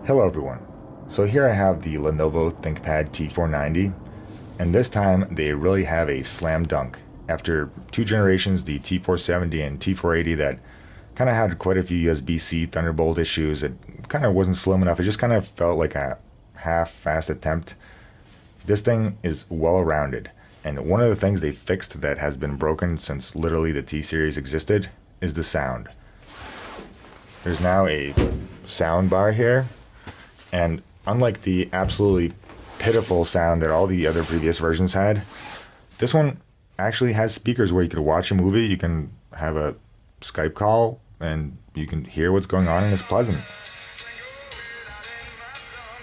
Hello everyone. So here I have the Lenovo Thinkpad T490, and this time they really have a slam dunk. After two generations, the T470 and T480 that kind of had quite a few USB-C Thunderbolt issues, it kind of wasn't slim enough. It just kind of felt like a half-assed attempt. This thing is well-rounded, and one of the things they fixed that has been broken since literally the T-Series existed is the sound. There's now a sound bar here. And unlike the absolutely pitiful sound that all the other previous versions had, this one actually has speakers where you could watch a movie, you can have a Skype call, and you can hear what's going on, and it's pleasant.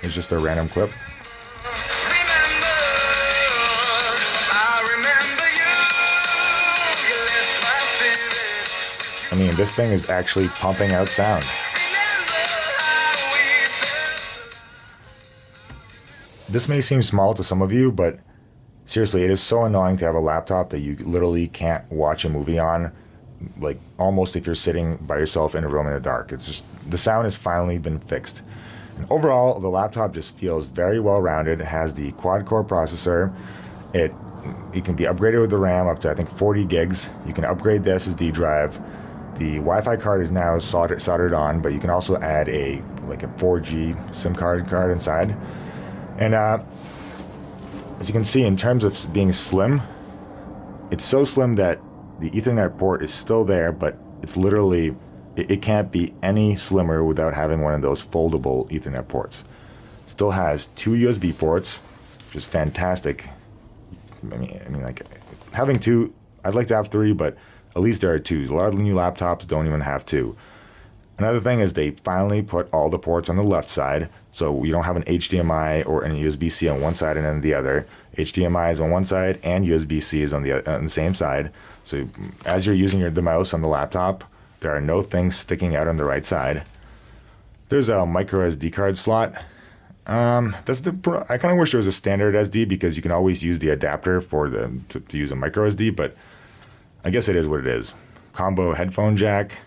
It's just a random clip. I mean, this thing is actually pumping out sound. This may seem small to some of you, but seriously, it is so annoying to have a laptop that you literally can't watch a movie on, like almost if you're sitting by yourself in a room in the dark. It's just, the sound has finally been fixed. And overall, the laptop just feels very well rounded. It has the quad-core processor. It can be upgraded with the RAM up to I think 40 gigs. You can upgrade the SSD drive. The Wi-Fi card is now soldered on, but you can also add a 4G SIM card inside. And as you can see, in terms of being slim, it's so slim that the Ethernet port is still there, but it's literally, it can't be any slimmer without having one of those foldable Ethernet ports. It still has two USB ports, which is fantastic. I mean, like having two, I'd like to have three, but at least there are two. A lot of new laptops don't even have two. Another thing is they finally put all the ports on the left side, so you don't have an HDMI or an USB-C on one side and then the other. HDMI is on one side and USB-C is on the same side. So as you're using the mouse on the laptop, there are no things sticking out on the right side. There's a micro SD card slot. I kind of wish there was a standard SD because you can always use the adapter to use a micro SD, but I guess it is what it is. Combo headphone jack.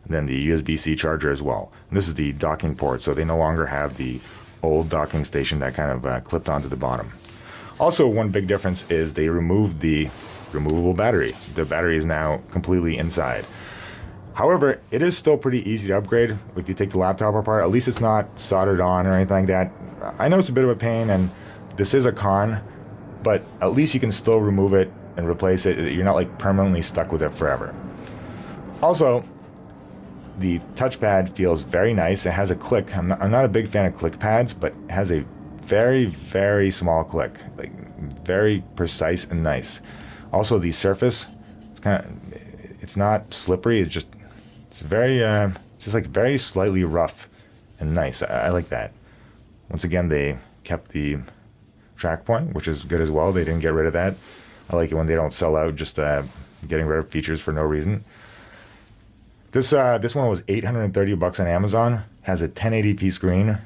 And then the USB-C charger as well. And this is the docking port, so they no longer have the old docking station that kind of clipped onto the bottom. Also, one big difference is they removed the removable battery. The battery is now completely inside. However, it is still pretty easy to upgrade if you take the laptop apart. At least it's not soldered on or anything like that. I know it's a bit of a pain, and this is a con, but at least you can still remove it and replace it. You're not like permanently stuck with it forever. Also, the touchpad feels very nice. It has a click. I'm not a big fan of click pads, but it has a very, very small click, like very precise and nice. Also, the surface, it's not slippery. It's just very slightly rough and nice. I like that. Once again, they kept the track point, which is good as well. They didn't get rid of that. I like it when they don't sell out just getting rid of features for no reason. This one was $830 on Amazon. Has a 1080p screen,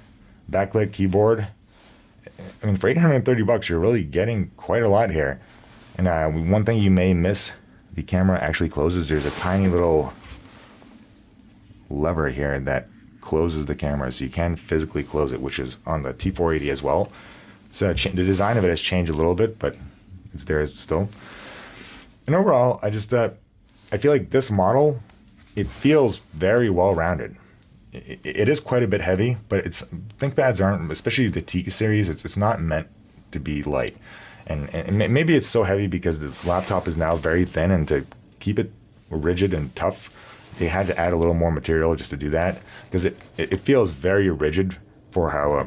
backlit keyboard. I mean, for $830, you're really getting quite a lot here. And one thing you may miss, the camera actually closes. There's a tiny little lever here that closes the camera, so you can physically close it, which is on the T480 as well. So the design of it has changed a little bit, but it's there still. And overall, I feel like this model, it feels very well-rounded. It is quite a bit heavy, but ThinkPads aren't, especially the T series, it's not meant to be light. And maybe it's so heavy because the laptop is now very thin, and to keep it rigid and tough, they had to add a little more material just to do that, because it feels very rigid for how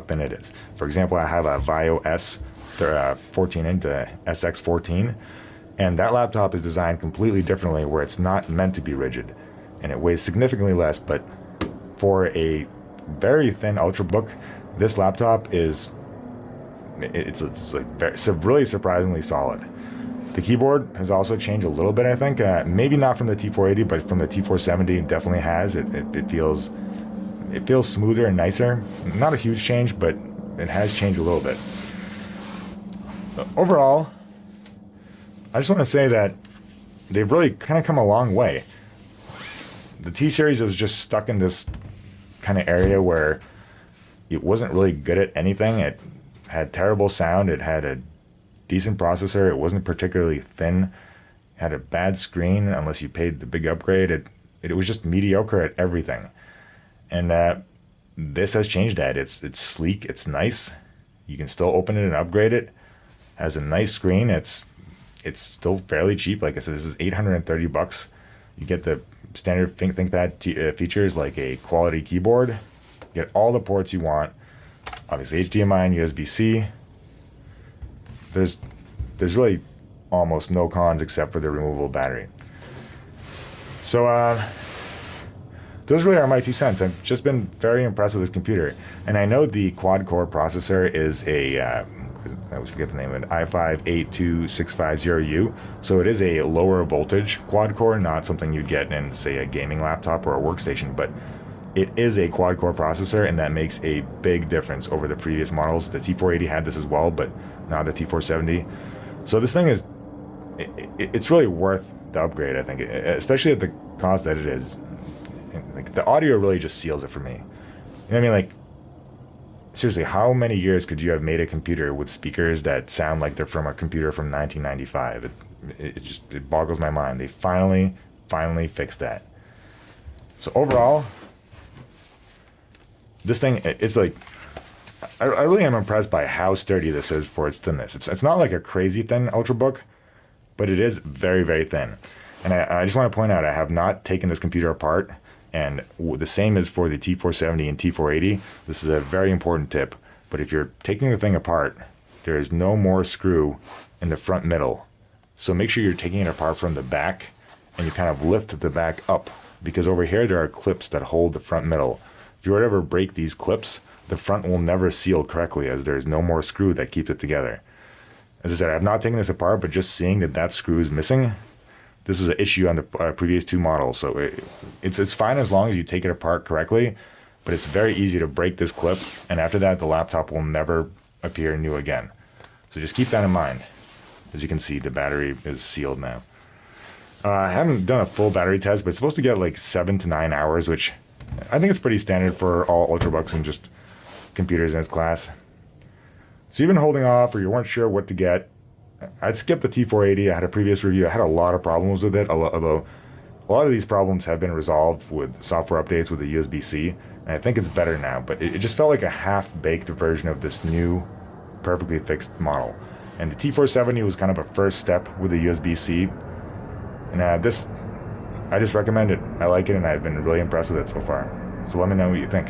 thin it is. For example, I have a Vio S 14-inch, the SX14, and that laptop is designed completely differently, where it's not meant to be rigid, and it weighs significantly less. But for a very thin Ultrabook, this laptop it's really surprisingly solid. The keyboard has also changed a little bit, I think. Maybe not from the T480, but from the T470, it definitely has. It feels smoother and nicer. Not a huge change, but it has changed a little bit. Overall, I just want to say that they've really kind of come a long way. The T-Series was just stuck in this kind of area where it wasn't really good at anything. It had terrible sound. It had a decent processor. It wasn't particularly thin. It had a bad screen unless you paid the big upgrade. It was just mediocre at everything. And this has changed that. It's sleek. It's nice. You can still open it and upgrade it. Has a nice screen. It's still fairly cheap. Like I said, this is $830. You get the standard ThinkPad features like a quality keyboard. Get all the ports you want. Obviously HDMI and USB-C. There's really almost no cons except for the removable battery. So those really are my 2 cents. I've just been very impressed with this computer. And I know the quad-core processor is a, I always forget the name of it, i5-82650U. So it is a lower voltage quad-core, not something you'd get in, say, a gaming laptop or a workstation. But it is a quad-core processor, and that makes a big difference over the previous models. The T480 had this as well, but not the T470. So this thing is, it's really worth the upgrade, I think, especially at the cost that it is. Like, the audio really just seals it for me. You know what I mean? Like, seriously, how many years could you have made a computer with speakers that sound like they're from a computer from 1995? It boggles my mind. They finally fixed that. So overall, this thing, it's like, I really am impressed by how sturdy this is for its thinness. It's not like a crazy thin Ultrabook, but it is very, very thin. And I just want to point out, I have not taken this computer apart, and the same is for the T470 and T480. This is a very important tip, but if you're taking the thing apart, there is no more screw in the front middle. So make sure you're taking it apart from the back, and you kind of lift the back up, because over here there are clips that hold the front middle. If you were to ever break these clips, the front will never seal correctly, as there's no more screw that keeps it together. As I said, I've not taken this apart, but just seeing that screw is missing, this is an issue on the previous 2 models. So it's fine as long as you take it apart correctly, but it's very easy to break this clip, and after that, the laptop will never appear new again. So just keep that in mind. As you can see, the battery is sealed now. I haven't done a full battery test, but it's supposed to get like 7 to 9 hours, which I think it's pretty standard for all Ultrabooks and just computers in its class. So you've been holding off, or you weren't sure what to get, I'd skip the T480. I had a previous review. I had a lot of problems with it, although a lot of these problems have been resolved with software updates with the USB-C, and I think it's better now, but it just felt like a half-baked version of this new, perfectly fixed model. And the T470 was kind of a first step with the USB-C, and I just recommend it. I like it, and I've been really impressed with it so far. So let me know what you think.